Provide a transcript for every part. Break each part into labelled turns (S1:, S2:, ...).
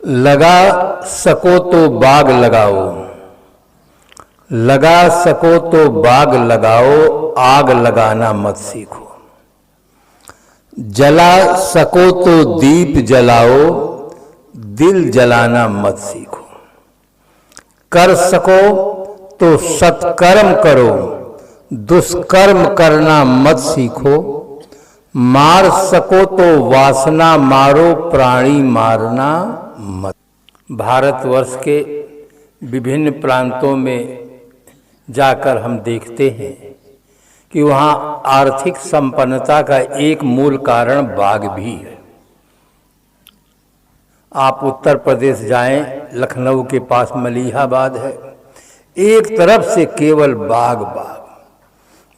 S1: लगा सको तो बाग लगाओ, लगा सको तो बाग लगाओ, आग लगाना मत सीखो। जला सको तो दीप जलाओ, दिल जलाना मत सीखो। कर सको तो सत्कर्म करो, दुष्कर्म करना मत सीखो। मार सको तो वासना मारो, प्राणी मारना मत। भारतवर्ष के विभिन्न प्रांतों में जाकर हम देखते हैं कि वहाँ आर्थिक संपन्नता का एक मूल कारण बाग भी है। आप उत्तर प्रदेश जाएं, लखनऊ के पास मलिहाबाद है, एक तरफ से केवल बाग बाग।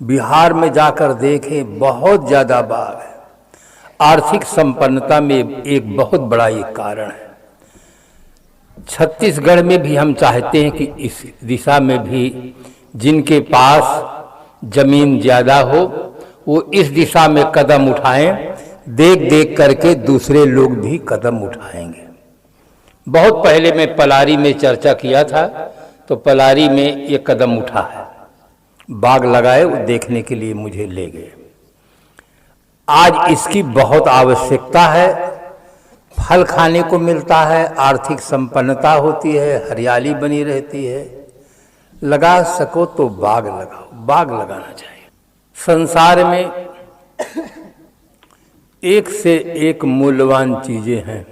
S1: बिहार में जाकर देखें, बहुत ज़्यादा बाग है। आर्थिक संपन्नता में एक बहुत बड़ा ये कारण है। छत्तीसगढ़ में भी हम चाहते हैं कि इस दिशा में भी जिनके पास जमीन ज़्यादा हो वो इस दिशा में कदम उठाएं। देख देख करके दूसरे लोग भी कदम उठाएंगे। बहुत पहले मैं पलारी में चर्चा किया था, तो पलारी में ये कदम उठा है, बाग लगाए, वो देखने के लिए मुझे ले गए। आज इसकी बहुत आवश्यकता है। फल खाने को मिलता है, आर्थिक संपन्नता होती है, हरियाली बनी रहती है। लगा सको तो बाग लगाओ, बाग लगाना चाहिए। संसार में एक से एक मूल्यवान चीजें हैं।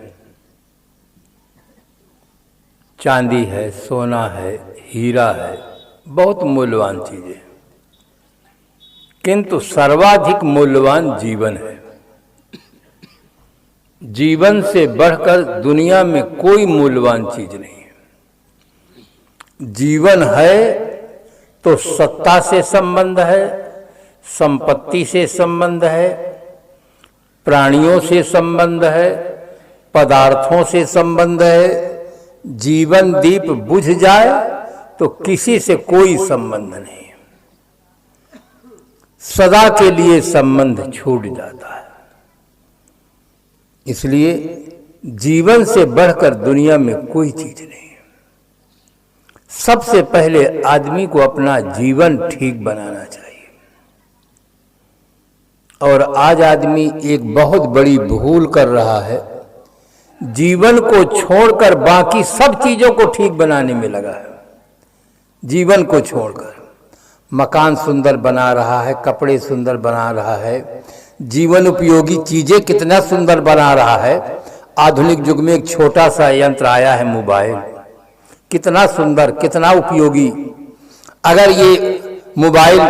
S1: चांदी है, सोना है, हीरा है, बहुत मूल्यवान चीजें, किंतु सर्वाधिक मूल्यवान जीवन है। जीवन से बढ़कर दुनिया में कोई मूल्यवान चीज नहीं है। जीवन है तो सत्ता से संबंध है, संपत्ति से संबंध है, प्राणियों से संबंध है, पदार्थों से संबंध है। जीवन दीप बुझ जाए तो किसी से कोई संबंध नहीं, सदा के लिए संबंध छूट जाता है। इसलिए जीवन से बढ़कर दुनिया में कोई चीज नहीं है। सबसे पहले आदमी को अपना जीवन ठीक बनाना चाहिए। और आज आदमी एक बहुत बड़ी भूल कर रहा है, जीवन को छोड़कर बाकी सब चीजों को ठीक बनाने में लगा है। जीवन को छोड़कर मकान सुंदर बना रहा है, कपड़े सुंदर बना रहा है, जीवन उपयोगी चीजें कितना सुंदर बना रहा है। आधुनिक युग में एक छोटा सा यंत्र आया है, मोबाइल, कितना सुंदर, कितना उपयोगी। अगर ये मोबाइल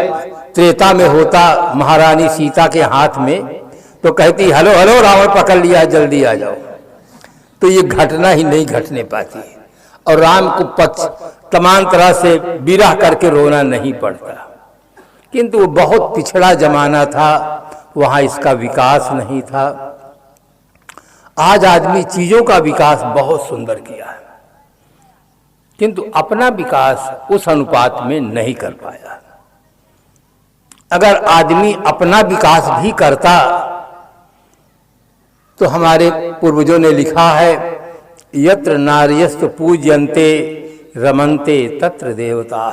S1: त्रेता में होता महारानी सीता के हाथ में, तो कहती हेलो हेलो रावण पकड़ लिया, जल्दी आ जाओ। तो ये घटना ही नहीं घटने पाती है, और राम को तमाम तरह से विरह करके रोना नहीं पड़ता। किंतु वो बहुत पिछड़ा जमाना था, वहाँ इसका विकास नहीं था। आज आदमी चीजों का विकास बहुत सुंदर किया है, किंतु अपना विकास उस अनुपात में नहीं कर पाया। अगर आदमी अपना विकास भी करता तो हमारे पूर्वजों ने लिखा है, यत्र नार्यस्तु पूज्यन्ते रमन्ते तत्र देवता।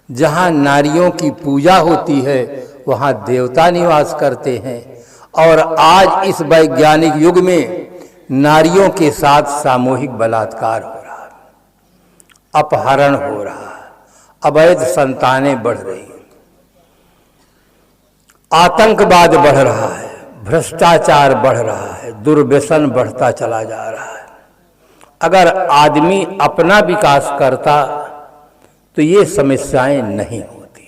S1: जहाँ नारियों की पूजा होती है वहाँ देवता निवास करते हैं। और आज इस वैज्ञानिक युग में नारियों के साथ सामूहिक बलात्कार हो रहा है, अपहरण हो रहा है, अवैध संतानें बढ़ रही हैं, आतंकवाद बढ़ रहा है, भ्रष्टाचार बढ़ रहा है, दुर्व्यसन बढ़ता चला जा रहा है। अगर आदमी अपना विकास करता तो ये समस्याएं नहीं होती।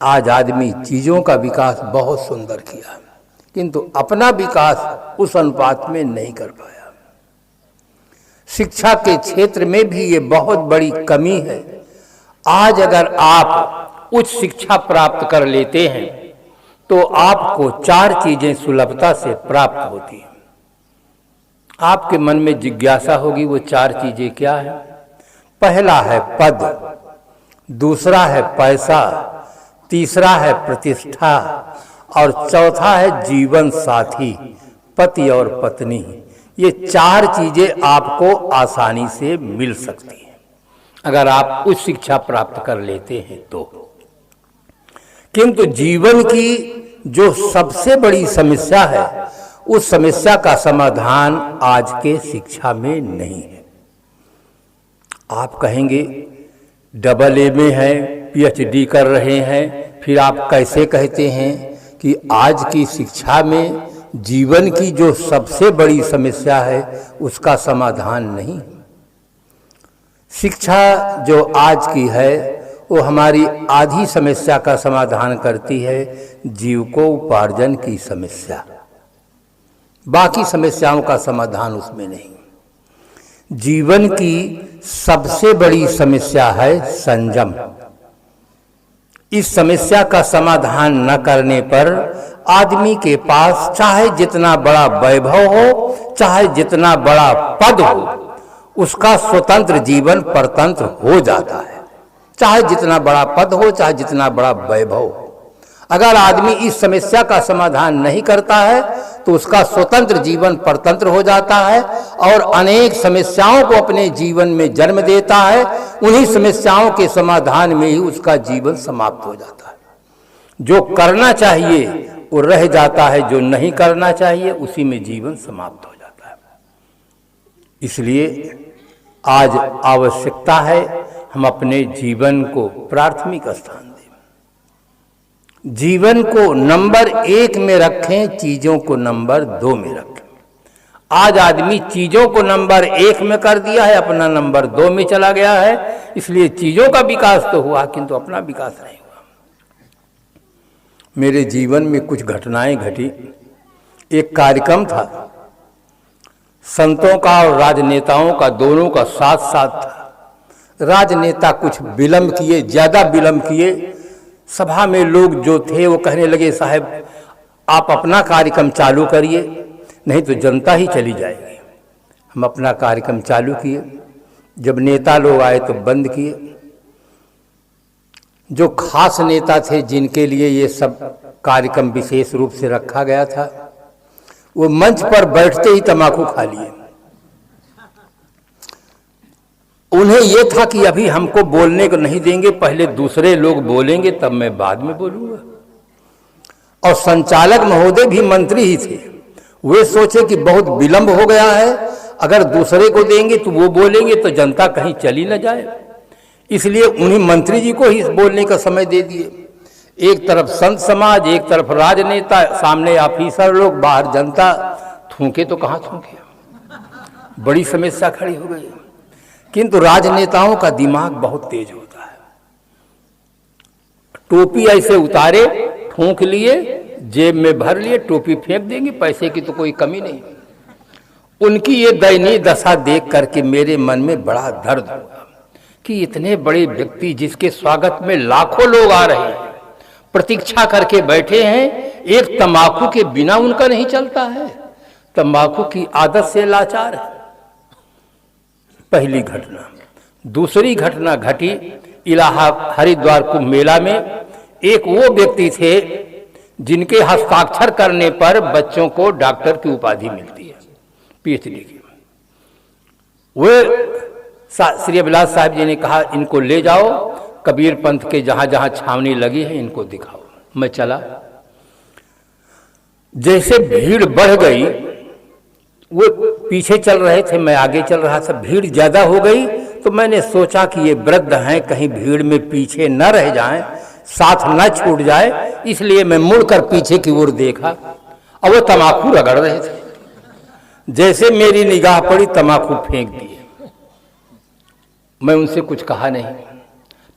S1: आज आदमी चीजों का विकास बहुत सुंदर किया, किंतु अपना विकास उस अनुपात में नहीं कर पाया। शिक्षा के क्षेत्र में भी ये बहुत बड़ी कमी है। आज अगर आप उच्च शिक्षा प्राप्त कर लेते हैं तो आपको 4 चीजें सुलभता से प्राप्त होती हैं। आपके मन में जिज्ञासा होगी, वो 4 चीजें क्या है? पहला है पद, दूसरा है पैसा, तीसरा है प्रतिष्ठा, और चौथा है जीवन साथी, पति और पत्नी। ये 4 चीजें आपको आसानी से मिल सकती हैं अगर आप उच्च शिक्षा प्राप्त कर लेते हैं तो। किंतु जीवन की जो सबसे बड़ी समस्या है, उस समस्या का समाधान आज के शिक्षा में नहीं है। आप कहेंगे AA में है, PhD कर रहे हैं, फिर आप कैसे कहते हैं कि आज की शिक्षा में जीवन की जो सबसे बड़ी समस्या है उसका समाधान नहीं। शिक्षा जो आज की है वो हमारी आधी समस्या का समाधान करती है, जीविकोपार्जन की समस्या। बाकी समस्याओं का समाधान उसमें नहीं। जीवन की सबसे बड़ी समस्या है संयम। इस समस्या का समाधान न करने पर आदमी के पास चाहे जितना बड़ा वैभव हो, चाहे जितना बड़ा पद हो, उसका स्वतंत्र जीवन परतंत्र हो जाता है। चाहे जितना बड़ा पद हो, चाहे जितना बड़ा वैभव हो, अगर आदमी इस समस्या का समाधान नहीं करता है तो उसका स्वतंत्र जीवन परतंत्र हो जाता है और अनेक समस्याओं को अपने जीवन में जन्म देता है। उन्हीं समस्याओं के समाधान में ही उसका जीवन समाप्त हो जाता है। जो करना चाहिए वो रह जाता है, जो नहीं करना चाहिए उसी में जीवन समाप्त हो जाता है। इसलिए आज आवश्यकता है हम अपने जीवन को प्राथमिक स्थान दें, जीवन को नंबर 1 में रखें, चीजों को नंबर 2 में रखें। आज आदमी चीजों को नंबर 1 में कर दिया है, अपना नंबर 2 में चला गया है। इसलिए चीजों का विकास तो हुआ किंतु अपना विकास नहीं हुआ। मेरे जीवन में कुछ घटनाएं घटी। एक कार्यक्रम था, संतों का और राजनेताओं का, दोनों का साथ साथ था। राजनेता कुछ विलंब किए, ज्यादा विलंब किए। सभा में लोग जो थे वो कहने लगे, साहब आप अपना कार्यक्रम चालू करिए, नहीं तो जनता ही चली जाएगी। हम अपना कार्यक्रम चालू किए। जब नेता लोग आए तो बंद किए। जो खास नेता थे जिनके लिए ये सब कार्यक्रम विशेष रूप से रखा गया था, वो मंच पर बैठते ही तंबाकू खा लिए। उन्हें यह था कि अभी हमको बोलने को नहीं देंगे, पहले दूसरे लोग बोलेंगे तब मैं बाद में बोलूंगा। और संचालक महोदय भी मंत्री ही थे। वे सोचे कि बहुत विलंब हो गया है, अगर दूसरे को देंगे तो वो बोलेंगे तो जनता कहीं चली न जाए। इसलिए उन्हीं मंत्री जी को ही बोलने का समय दे दिए। एक तरफ संत समाज, एक तरफ राजनेता, सामने ऑफिसर लोग, बाहर जनता। थूके तो कहाँ थूके, बड़ी समस्या खड़ी हो गई। किंतु राजनेताओं का दिमाग बहुत तेज होता है। टोपी ऐसे उतारे, फूंक लिए, जेब में भर लिए, टोपी फेंक देंगे, पैसे की तो कोई कमी नहीं। उनकी ये दयनीय दशा देख करके मेरे मन में बड़ा दर्द हुआ कि इतने बड़े व्यक्ति जिसके स्वागत में लाखों लोग आ रहे हैं, प्रतीक्षा करके बैठे हैं, एक तंबाकू के बिना उनका नहीं चलता है। तंबाकू की आदत से लाचार है। पहली घटना। दूसरी घटना घटी इलाहाबाद हरिद्वार कुंभ मेला में। एक वो व्यक्ति थे जिनके हस्ताक्षर करने पर बच्चों को डॉक्टर की उपाधि मिलती है, PhD की। वे श्री अभिलाष साहब जी ने कहा, इनको ले जाओ कबीर पंथ के जहां जहां छावनी लगी है इनको दिखाओ। मैं चला। जैसे भीड़ बढ़ गई, वो पीछे चल रहे थे, मैं आगे चल रहा था। भीड़ ज्यादा हो गई तो मैंने सोचा कि ये वृद्ध हैं, कहीं भीड़ में पीछे न रह जाएं, साथ न छूट जाए। इसलिए मैं मुड़कर पीछे की ओर देखा और वो तंबाकू रगड़ रहे थे। जैसे मेरी निगाह पड़ी, तंबाकू फेंक दिए। मैं उनसे कुछ कहा नहीं,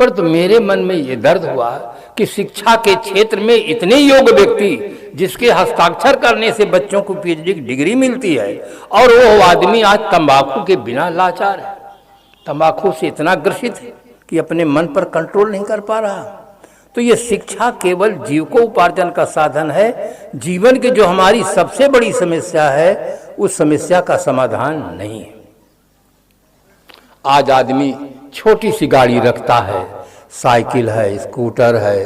S1: पर तो मेरे मन में ये दर्द हुआ कि शिक्षा के क्षेत्र में इतने योग्य व्यक्ति जिसके हस्ताक्षर करने से बच्चों को PhD की डिग्री मिलती है, और वो आदमी आज तंबाकू के बिना लाचार है, तंबाकू से इतना ग्रसित है कि अपने मन पर कंट्रोल नहीं कर पा रहा। तो ये शिक्षा केवल जीविकोपार्जन का साधन है। जीवन की जो हमारी सबसे बड़ी समस्या है, उस समस्या का समाधान नहीं है। आज आदमी छोटी सी गाड़ी रखता है, साइकिल है, स्कूटर है,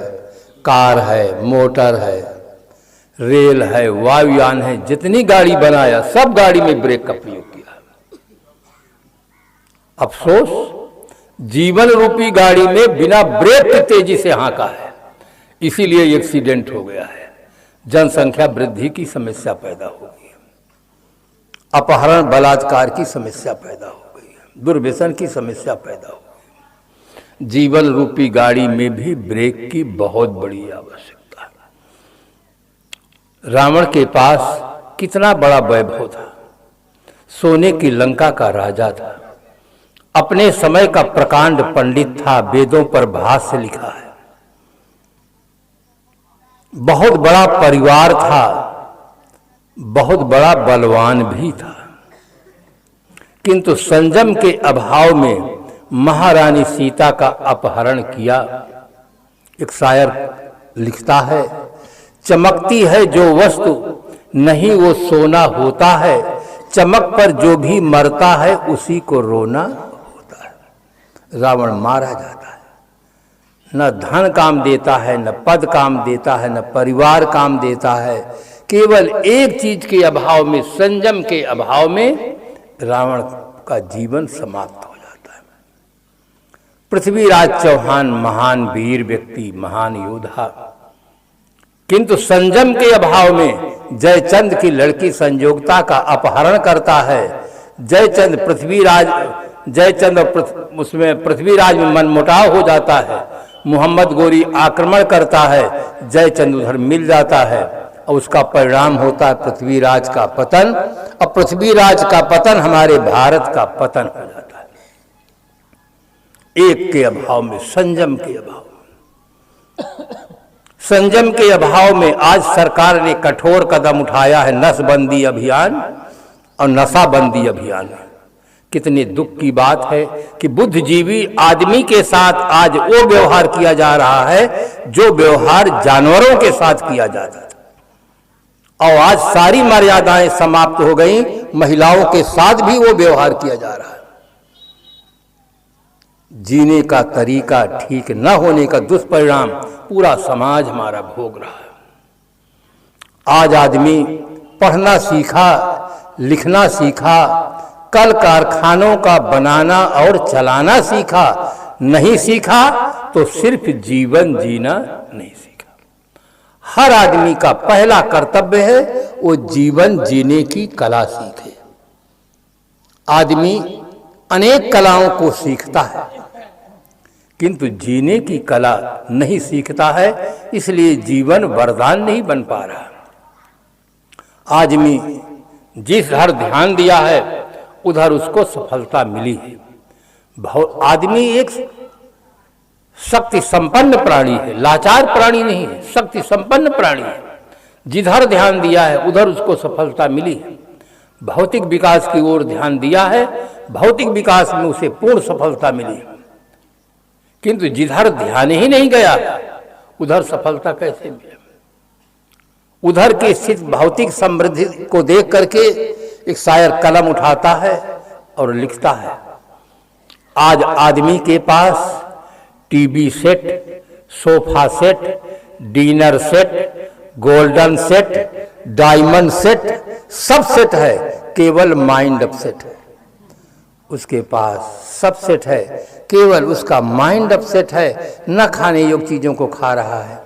S1: कार है, मोटर है, रेल है, वायुयान है, जितनी गाड़ी बनाया सब गाड़ी में ब्रेक का प्रयोग किया। अफसोस जीवन रूपी गाड़ी में बिना ब्रेक की तेजी से हाँका है, इसीलिए एक्सीडेंट हो गया है। जनसंख्या वृद्धि की समस्या पैदा हो गई है, अपहरण बलात्कार की समस्या पैदा हो गई है, दुर्व्यसन की समस्या पैदा हो गई। जीवन रूपी गाड़ी में भी ब्रेक की बहुत बड़ी आवश्यकता है। रावण के पास कितना बड़ा वैभव था, सोने की लंका का राजा था, अपने समय का प्रकांड पंडित था, वेदों पर भाष्य लिखा है, बहुत बड़ा परिवार था, बहुत बड़ा बलवान भी था, किंतु संयम के अभाव में महारानी सीता का अपहरण किया। एक शायर लिखता है, चमकती है जो वस्तु नहीं वो सोना होता है, चमक पर जो भी मरता है उसी को रोना होता है। रावण मारा जाता है, न धन काम देता है, न पद काम देता है, न परिवार काम देता है, केवल एक चीज के अभाव में, संयम के अभाव में रावण का जीवन समाप्त हो जाता है। पृथ्वीराज चौहान महान वीर व्यक्ति, महान योद्धा, किंतु संयम के अभाव में जयचंद की लड़की संयोगता का अपहरण करता है। जयचंद और उसमें पृथ्वीराज में मनमुटाव हो जाता है, मोहम्मद गोरी आक्रमण करता है, जयचंद उधर मिल जाता है और उसका परिणाम होता है पृथ्वीराज का पतन। और पृथ्वीराज का पतन हमारे भारत का पतन हो जाता है, एक के अभाव में, संयम के अभाव में। संयम के अभाव में आज सरकार ने कठोर कदम उठाया है, नसबंदी अभियान और नशाबंदी अभियान। कितने दुख की बात है कि बुद्धिजीवी आदमी के साथ आज वो व्यवहार किया जा रहा है जो व्यवहार जानवरों के साथ किया जाता था, और आज सारी मर्यादाएं समाप्त हो गई, महिलाओं के साथ भी वो व्यवहार किया जा रहा है। जीने का तरीका ठीक न होने का दुष्परिणाम पूरा समाज हमारा भोग रहा है। आज आदमी पढ़ना सीखा, लिखना सीखा, कल कारखानों का बनाना और चलाना सीखा, नहीं सीखा तो सिर्फ जीवन जीना नहीं सीखा। हर आदमी का पहला कर्तव्य है वो जीवन जीने की कला सीखे। आदमी अनेक कलाओं को सीखता है किंतु जीने की कला नहीं सीखता है, इसलिए जीवन वरदान नहीं बन पा रहा। आदमी जिस हर ध्यान दिया है उधर उसको सफलता मिली है। आदमी एक शक्ति संपन्न प्राणी है, लाचार प्राणी नहीं है, शक्ति संपन्न प्राणी है। जिधर ध्यान दिया है उधर उसको सफलता मिली है। भौतिक विकास की ओर ध्यान दिया है, भौतिक विकास में उसे पूर्ण सफलता मिली, किंतु जिधर ध्यान ही नहीं गया उधर सफलता कैसे मिले। उधर की स्थित भौतिक समृद्धि को देख करके एक शायर कलम उठाता है और लिखता है, आज आदमी के पास TV set, sofa set, dinner set, golden set, diamond set, सब सेट है, केवल माइंड अपसेट है। उसके पास सब सेट है, केवल उसका माइंड अपसेट है। न खाने योग्य चीजों को खा रहा है,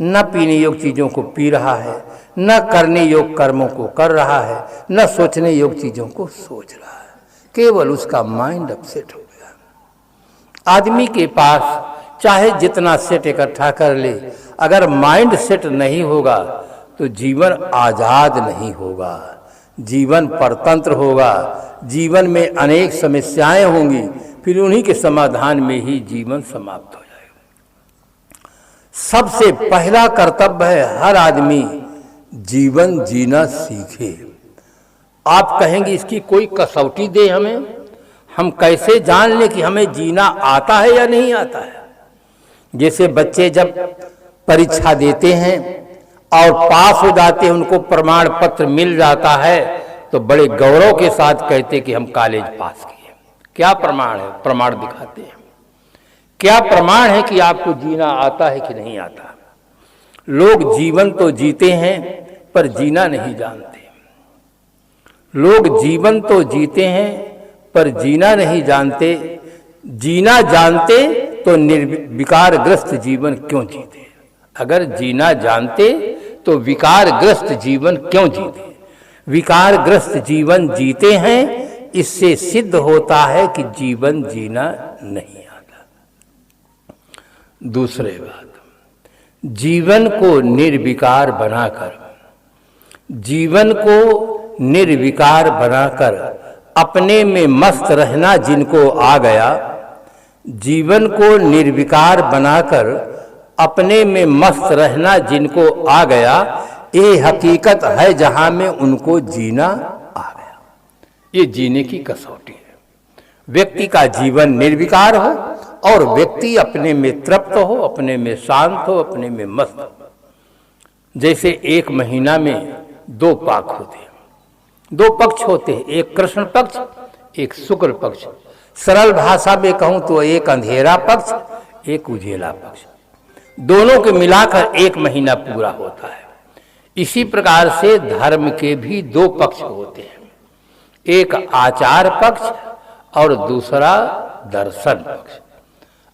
S1: न पीने योग्य चीजों को पी रहा है, न करने योग्य कर्मों को कर रहा है, न सोचने योग्य चीजों को सोच रहा है, केवल उसका माइंड अपसेट हो गया। आदमी के पास चाहे जितना सेट इकट्ठा कर ले, अगर माइंड सेट नहीं होगा तो जीवन आजाद नहीं होगा, जीवन परतंत्र होगा, जीवन में अनेक समस्याएं होंगी, फिर उन्हीं के समाधान में ही जीवन समाप्त हो जाएगा। सबसे पहला कर्तव्य है हर आदमी जीवन जीना सीखे। आप कहेंगे इसकी कोई कसौटी दे हमें, हम कैसे जान लें कि हमें जीना आता है या नहीं आता है। जैसे बच्चे जब परीक्षा देते हैं और पास हो जाते हैं, उनको प्रमाण पत्र मिल जाता है तो बड़े गौरव के साथ कहते कि हम कॉलेज पास किए। क्या प्रमाण है? प्रमाण दिखाते हैं। क्या प्रमाण है कि आपको जीना आता है कि नहीं आता। लोग जीवन तो जीते हैं पर जीना नहीं जानते। लोग जीवन तो जीते हैं पर जीना नहीं जानते। जीना जानते तो निर्विकारग्रस्त जीवन क्यों जीते? अगर जीना जानते तो विकारग्रस्त जीवन क्यों जीते? विकारग्रस्त जीवन जीते हैं, इससे सिद्ध होता है कि जीवन जीना नहीं आता। दूसरी बात, जीवन को निर्विकार बनाकर, जीवन को निर्विकार बनाकर अपने में मस्त रहना जिनको आ गया, जीवन को निर्विकार बनाकर अपने में मस्त रहना जिनको आ गया, ये हकीकत है जहां में उनको जीना आ गया। ये जीने की कसौटी है। व्यक्ति का जीवन निर्विकार हो और व्यक्ति अपने में तृप्त हो, अपने में शांत हो, अपने में मस्त हो। जैसे एक महीना में 2 पाक होते हैं, 2 पक्ष होते हैं, एक कृष्ण पक्ष, एक शुक्ल पक्ष। सरल भाषा में कहूं तो एक अंधेरा पक्ष, एक उजेला पक्ष। दोनों के मिलाकर 1 महीना पूरा होता है। इसी प्रकार से धर्म के भी 2 पक्ष होते हैं, एक आचार पक्ष और दूसरा दर्शन पक्ष।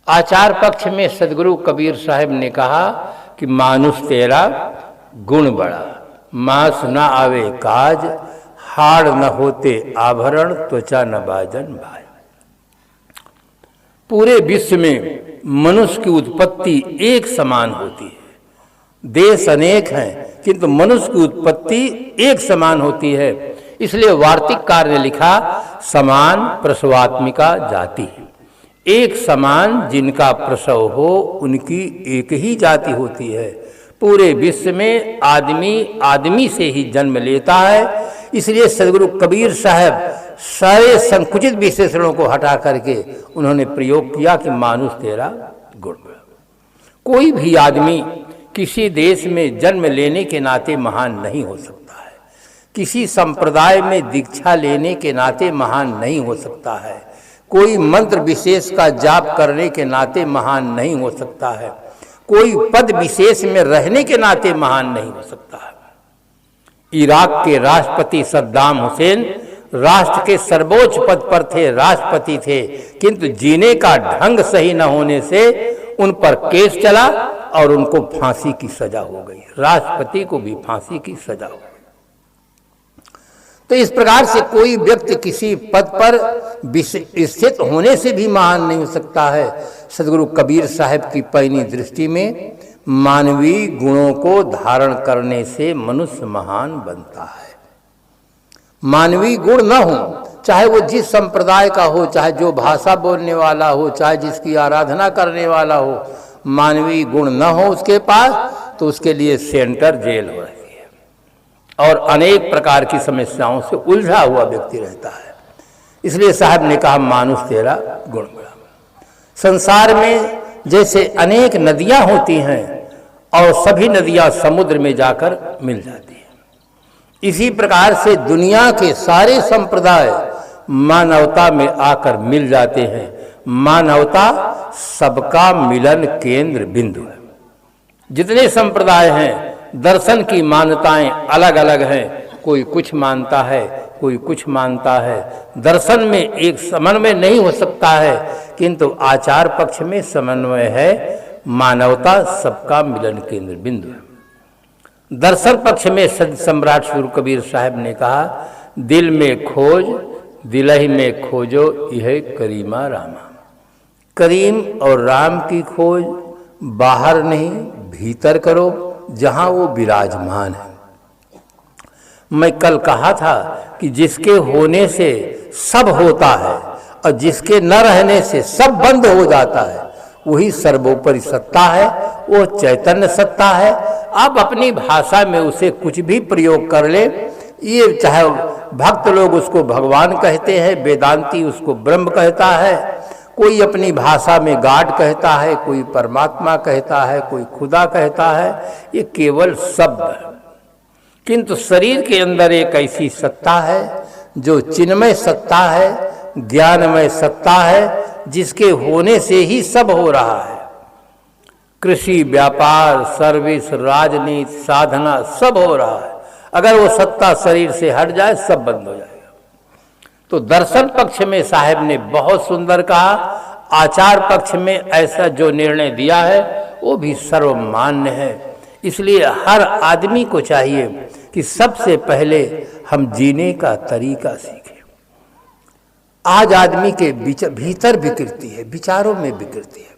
S1: आचार पक्ष में सदगुरु कबीर साहब ने कहा कि मानुष तेरा गुण बड़ा, मांस न आवे काज, हाड़ न होते आभरण, त्वचा न बाजन भाई। पूरे विश्व में मनुष्य की उत्पत्ति एक समान होती है। देश अनेक हैं किंतु मनुष्य की उत्पत्ति एक समान होती है। इसलिए वार्तिककार ने लिखा, समान प्रसवात्मिका जाति। एक समान जिनका प्रसव हो उनकी एक ही जाति होती है। पूरे विश्व में आदमी आदमी से ही जन्म लेता है। इसलिए सदगुरु कबीर साहब सारे संकुचित विशेषणों को हटा करके उन्होंने प्रयोग किया कि मानुष तेरा गुण बड़ा। कोई भी आदमी किसी देश में जन्म लेने के नाते महान नहीं हो सकता है, किसी संप्रदाय में दीक्षा लेने के नाते महान नहीं हो सकता है, कोई मंत्र विशेष का जाप करने के नाते महान नहीं हो सकता है, कोई पद विशेष में रहने के नाते महान नहीं हो सकता है। इराक के राष्ट्रपति सद्दाम हुसैन राष्ट्र के सर्वोच्च पद पर थे, राष्ट्रपति थे, किंतु जीने का ढंग सही न होने से उन पर केस चला और उनको फांसी की सजा हो गई। राष्ट्रपति को भी फांसी की सजा हो गई। तो इस प्रकार से कोई व्यक्ति किसी पद पर स्थित होने से भी महान नहीं हो सकता है। सदगुरु कबीर साहब की पैनी दृष्टि में मानवीय गुणों को धारण करने से मनुष्य महान बनता है। मानवीय गुण न हो, चाहे वो जिस संप्रदाय का हो, चाहे जो भाषा बोलने वाला हो, चाहे जिसकी आराधना करने वाला हो, मानवीय गुण न हो उसके पास तो उसके लिए सेंटर जेल हो रही है और अनेक प्रकार की समस्याओं से उलझा हुआ व्यक्ति रहता है। इसलिए साहब ने कहा मानुष तेरा गुण बड़ा। संसार में जैसे अनेक नदियां होती हैं और सभी नदियां समुद्र में जाकर मिल जाती हैं, इसी प्रकार से दुनिया के सारे संप्रदाय मानवता में आकर मिल जाते हैं। मानवता सबका मिलन केंद्र बिंदु है। जितने संप्रदाय हैं, दर्शन की मान्यताएं अलग अलग हैं। कोई कुछ मानता है, कोई कुछ मानता है। दर्शन में एक समन्वय नहीं हो सकता है, किंतु आचार पक्ष में समन्वय है। मानवता सबका मिलन केंद्र बिंदु है। दर्शन पक्ष में सद सम्राट सूर कबीर साहब ने कहा, दिल में खोज दिलहि में खोजो यह करीमा रामा। करीम और राम की खोज बाहर नहीं भीतर करो, जहां वो विराजमान है। मैं कल कहा था कि जिसके होने से सब होता है और जिसके न रहने से सब बंद हो जाता है, वही सर्वोपरि सत्ता है, वो चैतन्य सत्ता है। आप अपनी भाषा में उसे कुछ भी प्रयोग कर ले, ये चाहे भक्त लोग उसको भगवान कहते हैं, वेदांती उसको ब्रह्म कहता है, कोई अपनी भाषा में गाड कहता है, कोई परमात्मा कहता है, कोई खुदा कहता है, ये केवल शब्द है। किंतु शरीर के अंदर एक ऐसी सत्ता है जो चिन्मय सत्ता है, ज्ञानमय सत्ता है, जिसके होने से ही सब हो रहा है। कृषि, व्यापार, सर्विस, राजनीति, साधना सब हो रहा है। अगर वो सत्ता शरीर से हट जाए सब बंद हो जाएगा। तो दर्शन पक्ष में साहब ने बहुत सुंदर कहा, आचार पक्ष में ऐसा जो निर्णय दिया है वो भी सर्वमान्य है। इसलिए हर आदमी को चाहिए कि सबसे पहले हम जीने का तरीका सीखें। आज आदमी के भीतर विकृति है, विचारों में विकृति है,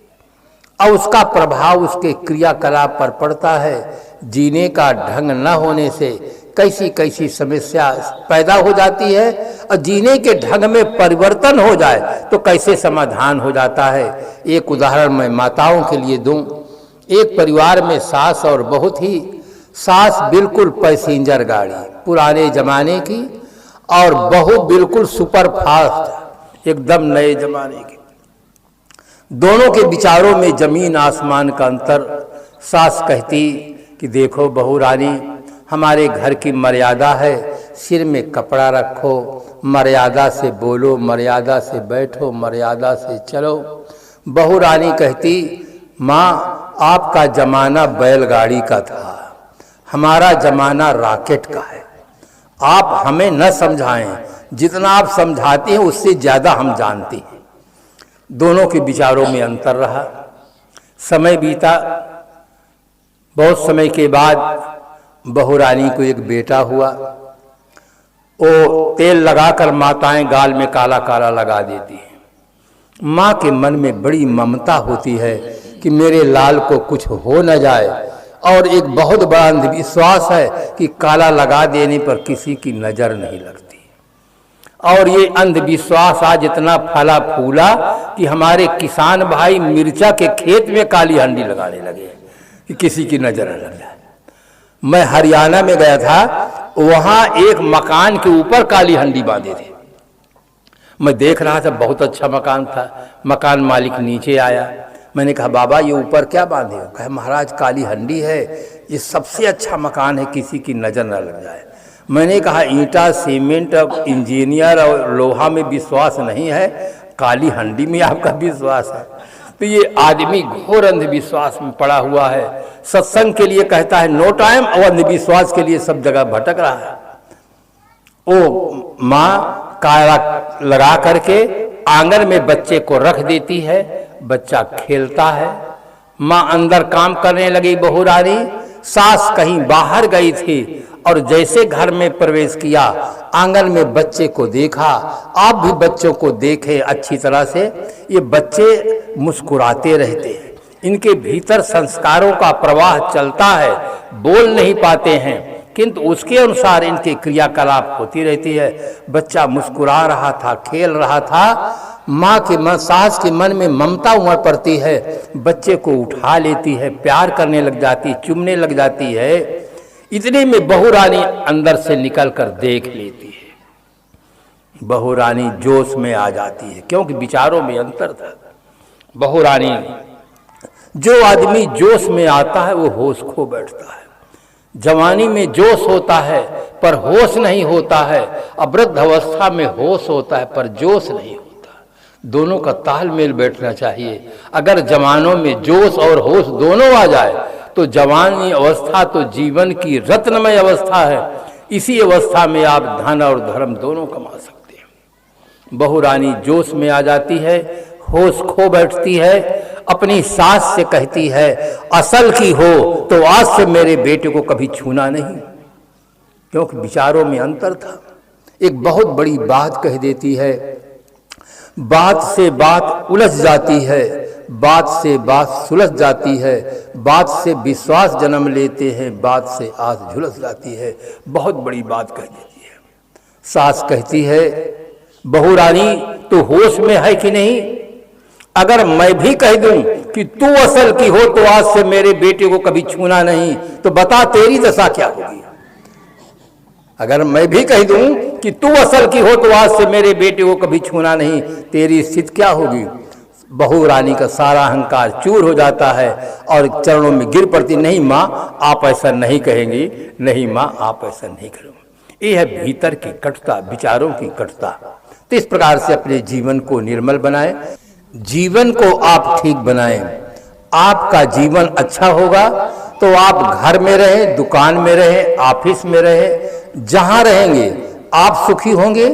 S1: और उसका प्रभाव उसके क्रियाकलाप पर पड़ता है। जीने का ढंग न होने से कैसी कैसी समस्या पैदा हो जाती है, और जीने के ढंग में परिवर्तन हो जाए तो कैसे समाधान हो जाता है। एक उदाहरण मैं माताओं के लिए दूं। एक परिवार में सास और बहू थी। सास बिल्कुल पैसेंजर गाड़ी पुराने जमाने की, और बहू बिल्कुल सुपर फास्ट एकदम नए जमाने की। दोनों के विचारों में जमीन आसमान का अंतर। सास कहती कि देखो बहू रानी, हमारे घर की मर्यादा है, सिर में कपड़ा रखो, मर्यादा से बोलो, मर्यादा से बैठो, मर्यादा से चलो। बहू रानी कहती, माँ आपका जमाना बैलगाड़ी का था, हमारा जमाना रॉकेट का है। आप हमें न समझाएं, जितना आप समझाते हैं उससे ज़्यादा हम जानते हैं। दोनों के विचारों में अंतर रहा। समय बीता। बहुत समय के बाद बहू रानी को एक बेटा हुआ। वो तेल लगाकर माताएं गाल में काला काला लगा देती हैं। माँ के मन में बड़ी ममता होती है कि मेरे लाल को कुछ हो न जाए, और एक बहुत बड़ा अंधविश्वास है कि काला लगा देने पर किसी की नज़र नहीं लगती। और ये अंधविश्वास आज इतना फला फूला कि हमारे किसान भाई मिर्चा के खेत में काली हंडी लगाने लगे कि किसी की नज़र न लग जाए। मैं हरियाणा में गया था, वहाँ एक मकान के ऊपर काली हंडी बांधे थे। मैं देख रहा था, बहुत अच्छा मकान था। मकान मालिक नीचे आया। मैंने कहा बाबा ये ऊपर क्या बांधे हो? कहा महाराज काली हंडी है, ये सबसे अच्छा मकान है, किसी की नज़र न लग जाए। मैंने कहा ईंटा सीमेंट इंजीनियर और लोहा में विश्वास नहीं है, काली हंडी में आपका विश्वास है। तो ये आदमी घोर अंधविश्वास में पड़ा हुआ है। सत्संग के लिए कहता है नो टाइम, और अंधविश्वास के लिए सब जगह भटक रहा है। वो माँ काला लगा करके आंगन में बच्चे को रख देती है, बच्चा खेलता है। माँ अंदर काम करने लगी बहू रानी। सास कहीं बाहर गई थी और जैसे घर में प्रवेश किया, आंगन में बच्चे को देखा। आप भी बच्चों को देखें अच्छी तरह से, ये बच्चे मुस्कुराते रहते हैं, इनके भीतर संस्कारों का प्रवाह चलता है, बोल नहीं पाते हैं किंतु उसके अनुसार इनके क्रियाकलाप होती रहती है। बच्चा मुस्कुरा रहा था, खेल रहा था। माँ के मन, सास के मन में ममता उमड़ पड़ती है, बच्चे को उठा लेती है, प्यार करने लग जाती, चूमने लग जाती है। इतने में बहू रानी अंदर से निकलकर देख लेती है। बहू रानी जोश में आ जाती है, क्योंकि विचारों में अंतर था। बहू रानी, जो आदमी जोश में आता है वो होश खो बैठता है। जवानी में जोश होता है पर होश नहीं होता है, और वृद्ध अवस्था में होश होता है पर जोश नहीं होता। दोनों का तालमेल बैठना चाहिए। अगर जवानों में जोश और होश दोनों आ जाए तो जवानी अवस्था तो जीवन की रत्नमय अवस्था है। इसी अवस्था में आप धन और धर्म दोनों कमा सकते हैं। बहू रानी जोश में आ जाती है, होश खो बैठती है। अपनी सास से कहती है असल की हो तो आज से मेरे बेटे को कभी छूना नहीं, क्योंकि विचारों में अंतर था। एक बहुत बड़ी बात कह देती है, बात से बात उलझ जाती है, बात से बात सुलझ जाती है, बात से विश्वास जन्म लेते हैं, बात से आस झुलस जाती है। बहुत बड़ी बात कह देती है। सास कहती है बहू रानी तू होश में है कि नहीं? अगर मैं भी कह दूं कि तू असल की हो तो आज से मेरे बेटे को कभी छूना नहीं, तो बता तेरी दशा क्या होगी? अगर मैं भी कह दूं कि तू असल की हो तो आज से मेरे बेटे को कभी छूना नहीं, तेरी स्थिति क्या होगी? बहू रानी का सारा अहंकार चूर हो जाता है और चरणों में गिर पड़ती। नहीं माँ आप ऐसा नहीं कहेंगी, नहीं माँ आप ऐसा नहीं करोगे। ये है भीतर की कटुता, विचारों की कटुता। तो इस प्रकार से अपने जीवन को निर्मल बनाएं, जीवन को आप ठीक बनाएं, आपका जीवन अच्छा होगा तो आप घर में रहे, दुकान में रहे, ऑफिस में रहे, जहां रहेंगे आप सुखी होंगे।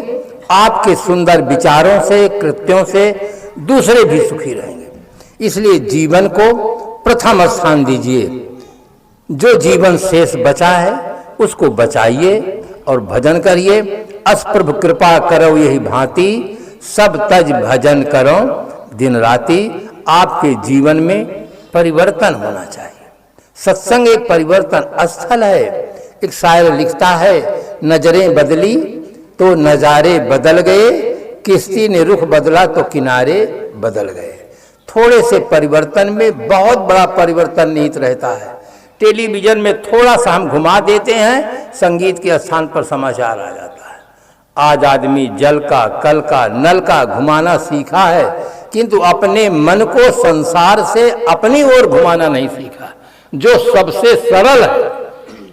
S1: आपके सुंदर विचारों से, कृत्यों से दूसरे भी सुखी रहेंगे। इसलिए जीवन को प्रथम स्थान दीजिए। जो जीवन शेष बचा है उसको बचाइए और भजन करिए। अस प्रभु कृपा करो यही भांति, सब तज भजन करो दिन राति। आपके जीवन में परिवर्तन होना चाहिए। सत्संग एक परिवर्तन स्थल है। एक शायर लिखता है, नजरें बदली तो नजारे बदल गए, किश्ती ने रुख बदला तो किनारे बदल गए। थोड़े से परिवर्तन में बहुत बड़ा परिवर्तन निहित रहता है। टेलीविजन में थोड़ा सा हम घुमा देते हैं, संगीत के स्थान पर समाचार आ जाता है। आज आदमी जल का, कल का, नल का घुमाना सीखा है, किंतु अपने मन को संसार से अपनी ओर घुमाना नहीं सीखा, जो सबसे सरल है।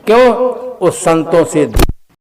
S1: क्यों? उस संतों से